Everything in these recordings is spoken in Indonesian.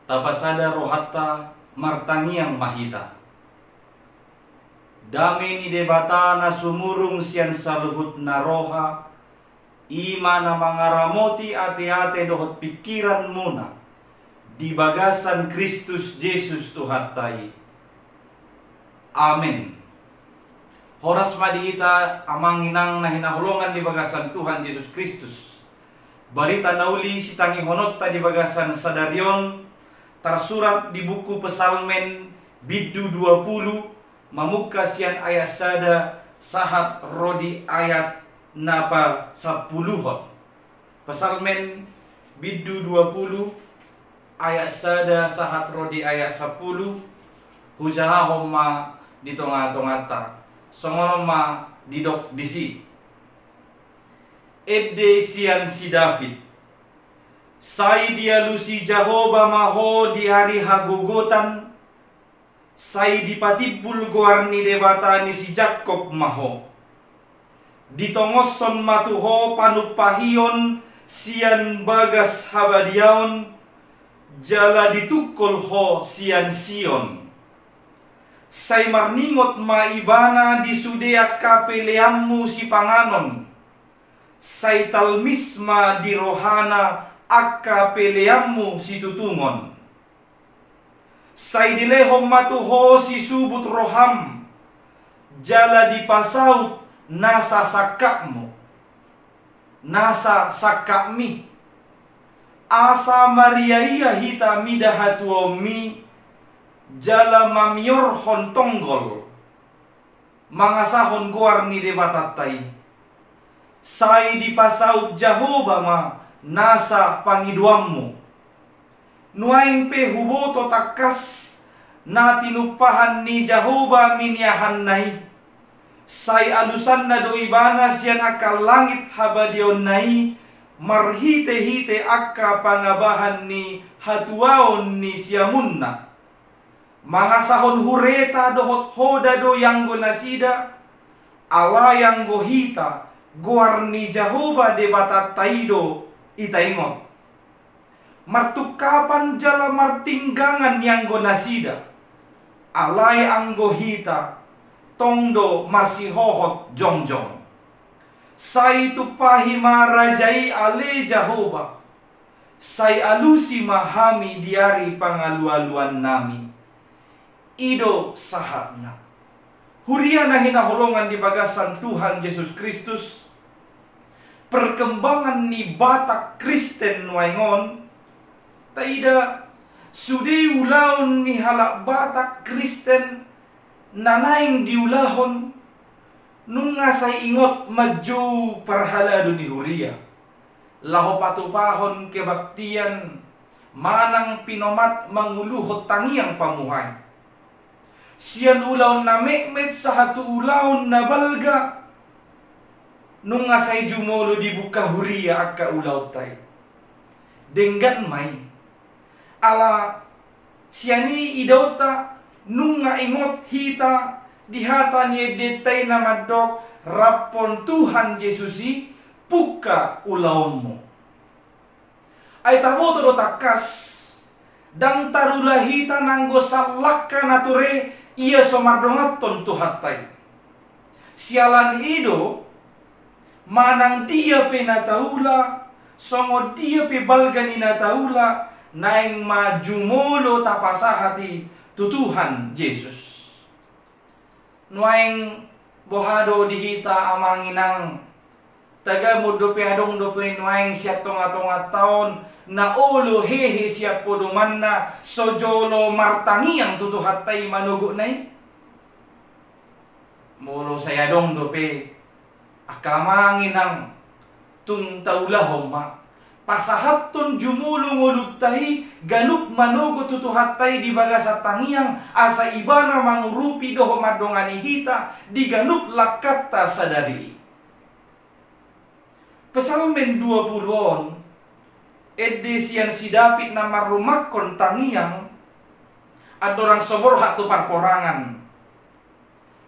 tapasada rohatta martangiang mahita. Dame ni debata na sumurung siyan sa luhut na roha, ima na mangaramoti ate-ate dohot pikiran muna, di bagasan Kristus Jesus tuhatay. Amen. Horas madiita amang inang na hinahulungan di bagasan Tuhan Yesus Kristus. Barita nauli si tangi honot ta di bagasan sadaryon, tersurat di buku Pesalmen biddu 20, mamuka sian ayat sada sahat rodi ayat napa 10. Pesalmen biddu 20 ayat sada sahat rodi ayat 10. Hujaha homma di tonga-tongata songono ma didok disi. Edde sian si David, sai dia lusi Jahoba maho di hari hagogotan, sai dipatibul goarni debata ni si Jakob maho. Ditongoson matuho panupahion sian bagas habadiaon, jala ditukul ho sian Sion. Sai marningot maibana di sudea kapeleammu si panganon, sai talmisma di rohana akka peleammu si tutungon. Sai dilehom matuho si subut roham, jala dipasaut nasa sakakmu, nasa sakakmi. Asa mariaia hita midahatuomi, jala mamior hontonggol, mangasahon guarni debatatay. Sai dipasaut Jahoba ma nasa pangiduammu. Nuaing pe huboto takas na tinupahan ni Jahoba minyahan nai. Sai alusan na doibana siyan akal langit habadion nai, marhite-hite akka pangabahan ni hatuaon ni siamunna. Mangasahon hureta dohot hoda do yang go nasida, ala yang go hita guarni Jahoba debata taido itaingot. Martukapan jala martinggangan yang go nasida, alay ang go hita tongdo marsihohot jongjong. Sai tupahi marajai ale Jahoba, sai alusi mahami diari pangalualuan nami. Ido sahatna huria na hinahulungan di bagasan Tuhan Yesus Kristus, perkembangan ni Batak Kristen nuaingon, taida sudi ulaon ni halak Batak Kristen nanaing diulahon, nung ngasay ingot maju parhalado ni huria, laho patupahon kebaktian, manang pinomat manguluhot tangiang pamuhay. Siyan ulaon na mekmet sa hatu ulaon na balga, nung ngasay jumolo di buka huria akka ulaw tay. Denggan may, ala siyani idauta nung nga ingot hita dihata ni detay na madok rapon Tuhan Yesusi puka ulaon mo. Ay tamo todo takas, dang tarulahita nanggo salaka nature iya somardongaton tuhatay. Sialan ido manang dia pinataula, songo dia pibalgani nataula, naing majumulo tapasahati tutuhan Jesus. Nuaing bohado dihita amanginang taga mudo piadong do nuaing siya tonga-tonga taon na ulo hehe siya poduman na sojolo martangi ang tutuhatay manugo nay. Mulo sayadong dope akamangin ang tungtaulahom ma pasahaton jumulong ulugtahi ganup manugo tutuhatay di baga sa tangiang asa iba na mangurupi doho madongani hita di ganup lakata sa dari. Pesalmen 20 edisian si David na marumakon tangiang adorang sobor hatu parporangan.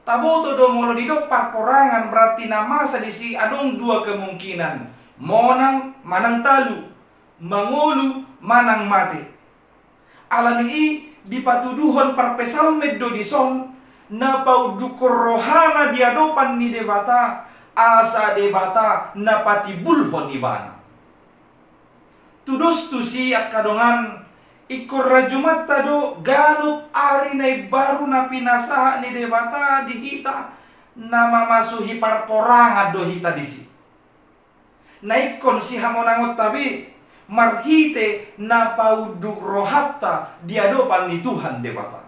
Taboto do molo didok parporangan berarti nama sadisi adong dua kemungkinan. Monang manang talu, mangulu manang mati. alani dipatuduhon parpesal meddo dison na paudukur rohana diadopan ni debata asa debata na patibulhon ibana. Tudus tu si akadongan ikor rajumat tado ganup ari na baru na pinasaha ni debata dihita na mamasuhi parporang ado hita disi. Naikon si hamonangot tabi marhite na pauduk rohatta diadopan ni Tuhan debata.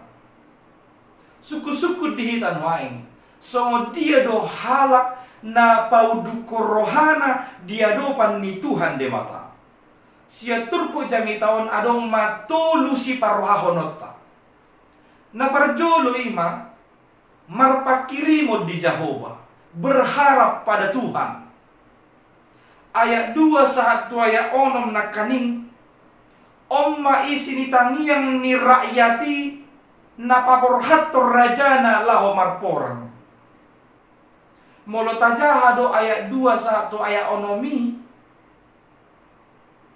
Suku-suku dihitan waing songo dia do halak na pauduk rohana diadopan ni Tuhan debata. Sia turpo jami taon adong matulu si parohahonotta. Na parjolo ima marpakirimo di Jehovah, berharap pada Tuhan. Ayat 2 saat tuaya onom nakaning omma isini tangiang ni rakyati napaporhator rajana laho marporang. Molo tajahado ayat 2 saat tuaya onomi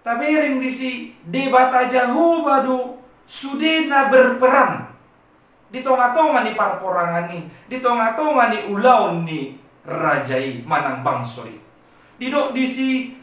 tabering disi debata Jehovah do sudena berperang di tonga-tonga ni parporangan ni, di tonga-tonga ni ulaon ni rajai manang bangsoi. Didok disi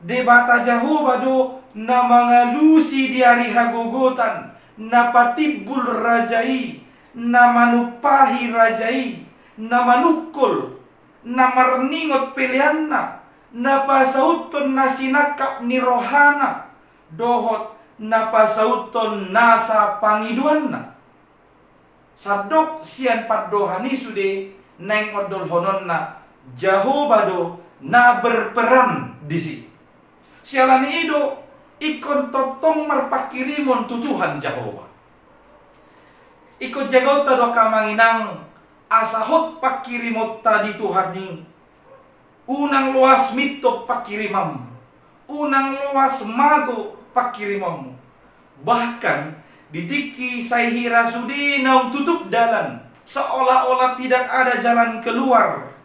debata Jehovah do na mangalusi di hari hagogotan, na patibul rajai, na manupahi rajai, na manukul, na marningot pilihanna, na pasauton na sinakap ni rohana, dohot na pasauton nasa pangiduan. Sadok sian paddohani sude neng odol honon na Jehovah do na berperan disi. Sialani ido ikon totong marpakirimon tutuhan Jehovah. Ikut jagota do kamanginang asahot pakirimot tadi Tuhan ni. Unang luas mito pakirimam, unang luas mago pakirimam. Bahkan didiki saihira sudi naung tutup dalan, seolah-olah tidak ada jalan keluar.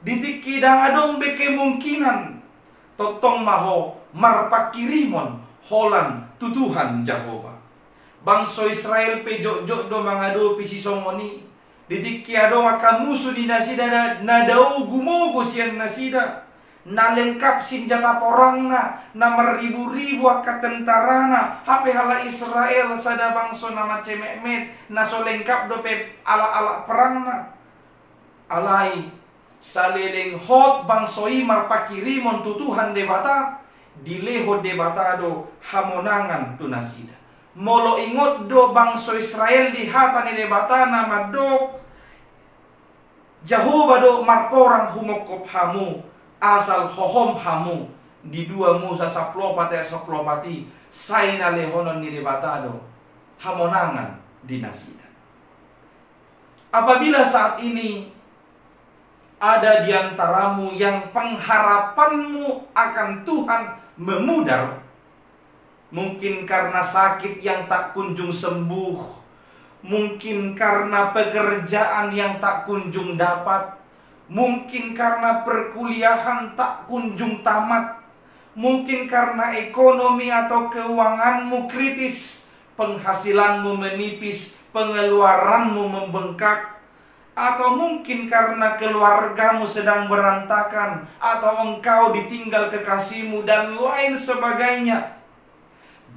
Didiki dangadong beke mungkinan, totong maho marpakirimon holan tutuhan Jehovah. Bangsa Israel pejok-jok do mangado pisisongoni. Didiki ado maka musuh di nasida na dau gumogo sian nasida na lengkap senjata porangna na meribu-ribu aka tentarana hape hala Israel sada bangso nama cemekmet na so lengkap dope ala-ala perangna alai saleleng hot bangsoi marpakirimon tutuhan debata dileho debata do hamonangan tu nasida. Molo ingot do bangso Israel di hata ni debata nama dok Jehovah do marporang humokop hamu asal hohom hamu di 2 Musa 10 saina lehonon ni debata do hamonangan di nasida. Apabila saat ini ada di antaramu yang pengharapanmu akan Tuhan memudar, mungkin karena sakit yang tak kunjung sembuh, mungkin karena pekerjaan yang tak kunjung dapat, mungkin karena perkuliahan tak kunjung tamat, mungkin karena ekonomi atau keuanganmu kritis, penghasilanmu menipis, pengeluaranmu membengkak, atau mungkin karena keluargamu sedang berantakan, atau engkau ditinggal kekasihmu dan lain sebagainya.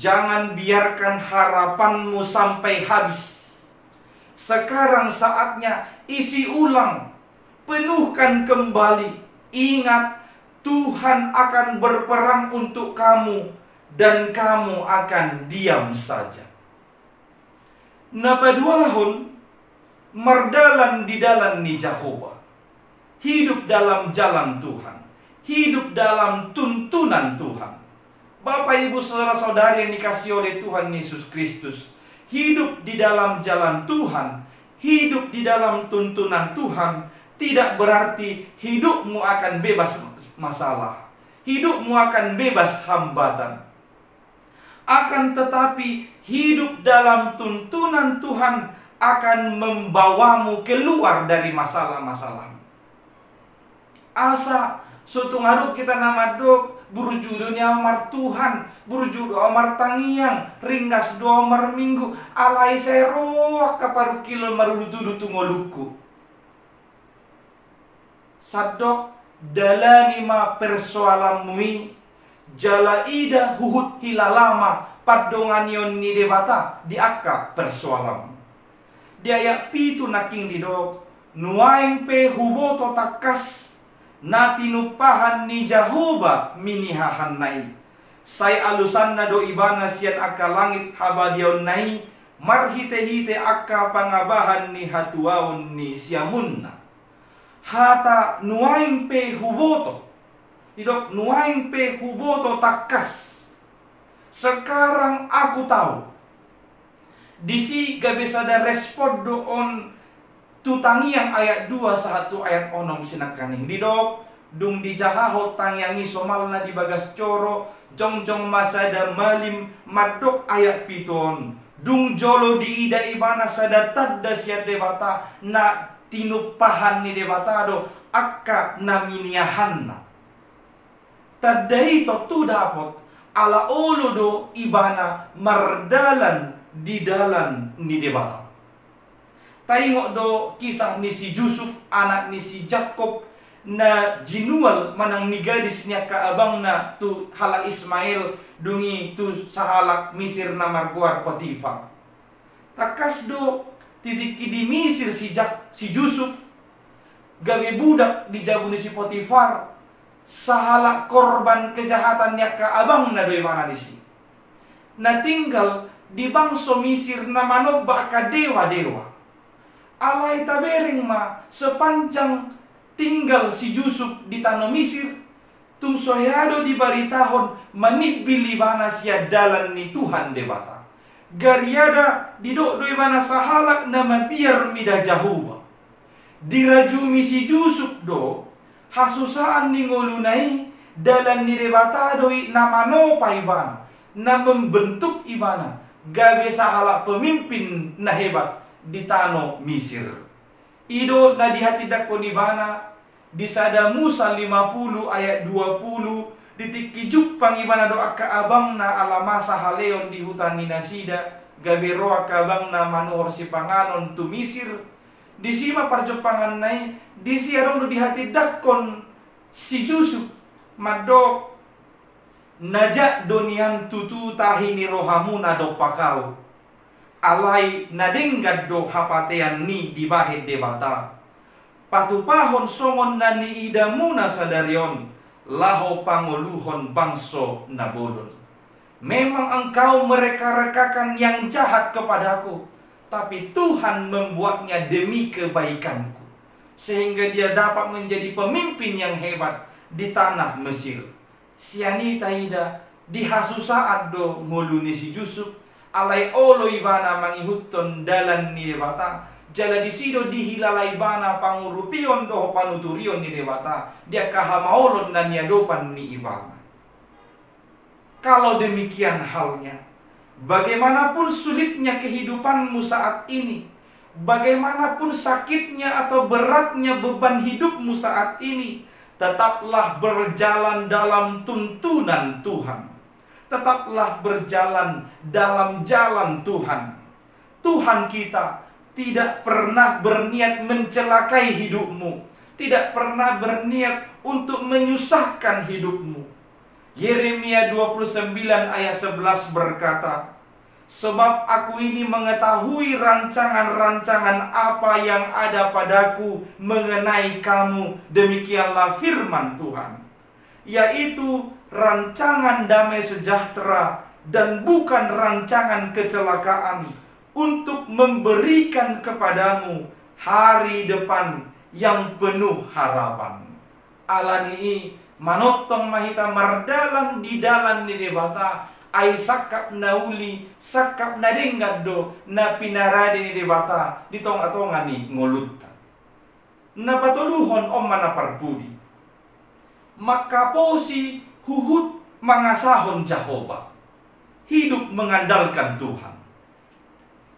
Jangan biarkan harapanmu sampai habis. Sekarang saatnya isi ulang, penuhkan kembali. Ingat, Tuhan akan berperang untuk kamu dan kamu akan diam saja. Napaduahon merdalan di dalam ni Jehovah. Hidup dalam jalan Tuhan, hidup dalam tuntunan Tuhan. Bapak, Ibu, saudara-saudari yang dikasihi oleh Tuhan Yesus Kristus, hidup di dalam jalan Tuhan, hidup di dalam tuntunan Tuhan, tidak berarti hidupmu akan bebas masalah, hidupmu akan bebas hambatan. Akan tetapi hidup dalam tuntunan Tuhan akan membawamu keluar dari masalah-masalah. Asa sutung aduk kita nama dok burujudo ni amar Tuhan, burujudo amar tangiang, ringgas do amar minggu, alai seroak kaparu kilo marulutudu tungoluku. Sadok dalani ma persoalan mui, jala ida huhut hilalama padonganion ni debata di akka persoalan. Di ayat pitu naking didok, nuaing pe huboto takas na tinupahan ni Jahoba minihahan nai. Say alusan na do ibana siyan akka langit habadion nai, marhite-hite akka pangabahan ni hatuaon ni siamunna. Hata nuaing pe huboto, idok nuaing pe huboto takas. Sekarang aku tahu. Disi gabe sada respon doon tutangi yang ayat 2 satu ayat onom sinakaning didok dung dijahahot tangiangi somalna di bagas coro jongjong masada malim madok ayat piton dung jolo di ida ibana sada tadda siat debata na tinupahan ni debata do akka naminiahanna tadda ito tu dapot ala olo do ibana mardalan di dalan ni debata. Taingok do kisah ni si Yusuf anak ni si Jakob na jinual manang ni gadis niya kaabang na tu halak Ismail dungi tu sahalak Misir na marguar Potifar. Takas do titik di Misir si Yusuf gabi budak di jabu ni si Potifar sahalak korban kejahatan niya kaabang na do mana di si. Na tinggal di bangso Misir na manobba ka dewa-dewa. Alay tabering ma sepanjang tinggal si Yusuf di tanah Misir, tung soyado di baritahon manibili bana siya dalan ni Tuhan debata. Gariada didok doi bana sahalak nama biar mida Jahoba. Dirajumi si Yusuf do hasusaan ni ngolunai dalan ni debata doi nama no paibana na membentuk ibana gabe sahalak pemimpin na hebat di tanah Misir. Ido na di hati dakon ibana di sada Musa 50 ayat 20 ditikijuk pang ibana doa ka abang na alamasa haleon di hutan ni Nasida gabe roa ka abang na manuhor si panganon tu Misir di sima parjopangan nai di siarong do di hati dakon si Yusuf madok najak donian tutu tahini rohamuna do pakau alai nadinggad do hapatean ni di bahid debata. Patupahon songon nani idamuna sadarion laho panguluhon bangso nabodon. Memang engkau mereka-rekakan yang jahat kepadaku, tapi Tuhan membuatnya demi kebaikanku, sehingga dia dapat menjadi pemimpin yang hebat di tanah Mesir. Sianita ida dihasusaat do nguluni si Yusuf alai olo ibana mangihuton dalan ni debata jala disido dihilalai bana pangurupion do panuturion ni debata dia kahamaolon dan niadopan ni ibana. Kalau demikian halnya, bagaimanapun sulitnya kehidupanmu saat ini, bagaimanapun sakitnya atau beratnya beban hidupmu saat ini, tetaplah berjalan dalam tuntunan Tuhan. Tetaplah berjalan dalam jalan Tuhan. Tuhan kita tidak pernah berniat mencelakai hidupmu, tidak pernah berniat untuk menyusahkan hidupmu. Yeremia 29 ayat 11 berkata, sebab aku ini mengetahui rancangan-rancangan apa yang ada padaku mengenai kamu, demikianlah firman Tuhan, yaitu rancangan damai sejahtera dan bukan rancangan kecelakaan, untuk memberikan kepadamu hari depan yang penuh harapan. Alani manotong mahita mardalan di dalan ni debata ay sakap nauli sakap nadinggad do na pinaradi ni debata ditong atongan ni ngolutta. Napatuluhon om manaparpudi. Makaposi huhut mangasahon Jahoba, hidup mengandalkan Tuhan.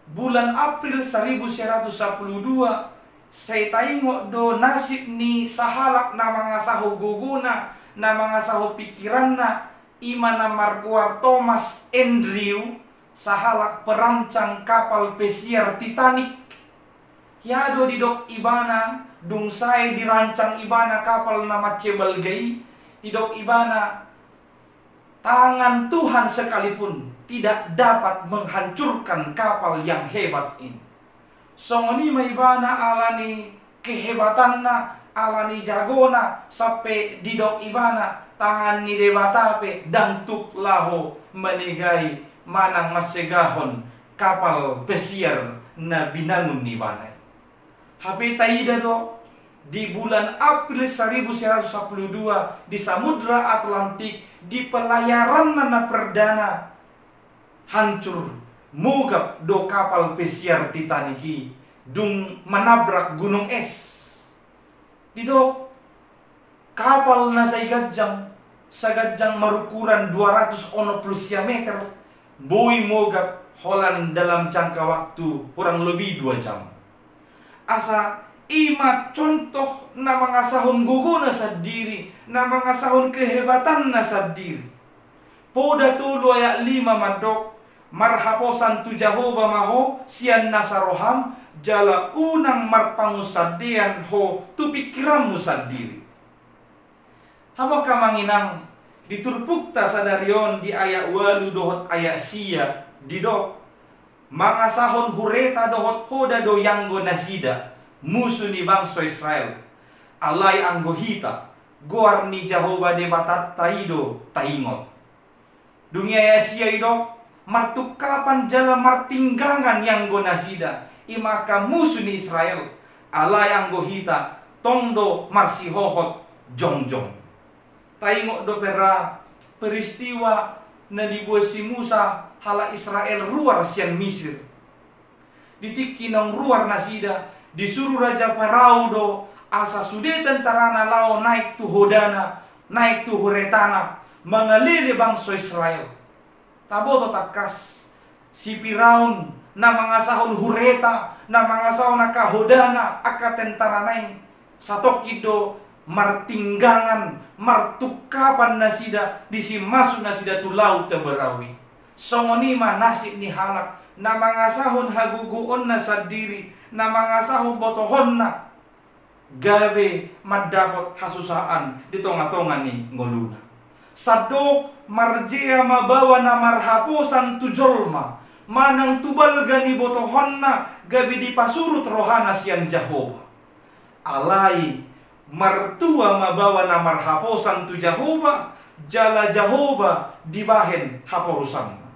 Bulan April 1912 saya taingok do nasib ni sahalak na mangasaho guguna na mga saho pikiran na ima na markuar Thomas Andrew sa halak perancang kapal pesiar Titanic. Yado didok ibana dungsay dirancang ibana kapal na Macebalgay, didok ibana tangan Tuhan sekalipun tidak dapat menghancurkan kapal yang hebat ini. Songoni maibana alani kehebatan na, alani jagona sampai didok ibana tangan ni debatape dan tuk laho menigay manang masegahon kapal pesiar na binangun ni banay. Hape taida do di bulan April 1912 di Samudra Atlantik di pelayaran na perdana hancur mugap do kapal pesiar Titanic dung menabrak gunung es. Didok kapal na sa gajang marukuran 260 meter boy mogap holan dalam jangka waktu kurang lebih 2 jam. Asa ima contoh na mga sahon guguna sa diri, na mga sahon kehebatan na sa diri. Poda tulo ya 5 madok marhaposan tu Jehovah maho sian nasaroham jala unang marpangusadian ho tu pikiranmu sa diri. Hamo ka manginang diturpukta sa darion di ayat 8 dohot ayat sia didok mga sahon hureta dohot hoda do yanggo nasida musuh ni bangsa Israel alay anggohita goar ni Jehovah de batat taido taingot dunia ayat sia idok martukapan jala martinggangan yanggo nasida imaka musuh ni Israel alay anggohita tongdo marsihohot jongjong. Taingok do pera peristiwa na dibuat si Musa hala Israel ruar sian Misir. Ditiki nang ruar nasida disuruh Raja Farao do asa sude tentara na lao naik tu hodana, naik tu huretana mengaliri bangsa Israel. Taboto takas si Firaun na mga sahon hureta na mga sahon na kahodana aka tentara nai satokido martinggangan martukapan nasida disimasu nasida tu laut teberawi. Songonima nasib ni halak na mga sahon haguguon na sa diri na mga sahon botohon na gabe madapot hasusaan di tonga-tonga ni ngoluna. Sadok marjea mabawa na marhaposan tujolma manang tubal gani botohon na gabi dipasurut rohana sian Jehovah. Alai martua mabawa na marhaposan tu Jehovah jala Jehovah dibahen haporusan.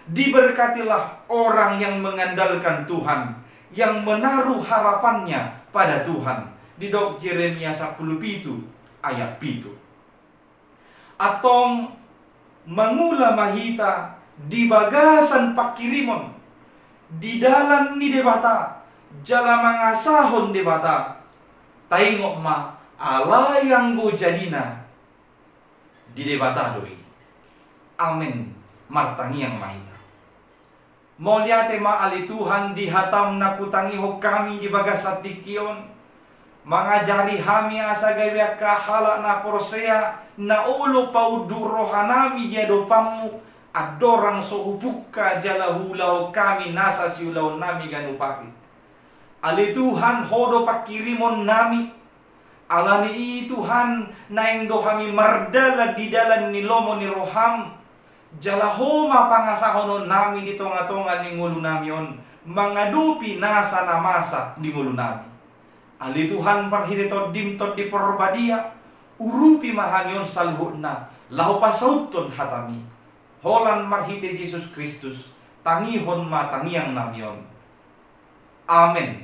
Diberkatilah orang yang mengandalkan Tuhan, yang menaruh harapannya pada Tuhan. Di dok Jeremia 10 ayat 7. Atong mangula mahita di bagasan pakirimon di dalan ni debata jala mangasahon debata taingok ma ala yang go jadina di debata doi. Amin martangi yang mahita. Moliate ma ali Tuhan dihatam na kutangi ho kami di bagasat dikion. Mangajari hami asa gawia kahala na porosea na ulo paudu rohanami dia dopamu adorang sohupuka jala hulau kami nasa siulau nami ganupakit. Ali Tuhan hodo pakirimon nami alani i Tuhan naing dohami mardala di dalan ni lomo ni roham jala homa pangasahonon nami di tonga-tonga ni ngulu namion mangadupi nasa namasa di ngulu nami. Ali Tuhan parhitetot dimtot di porbadia urupi mahanion salhuna lahu pasauton hatami holan marhite Jesus Kristus tangihon ma tangiang namion. Amen.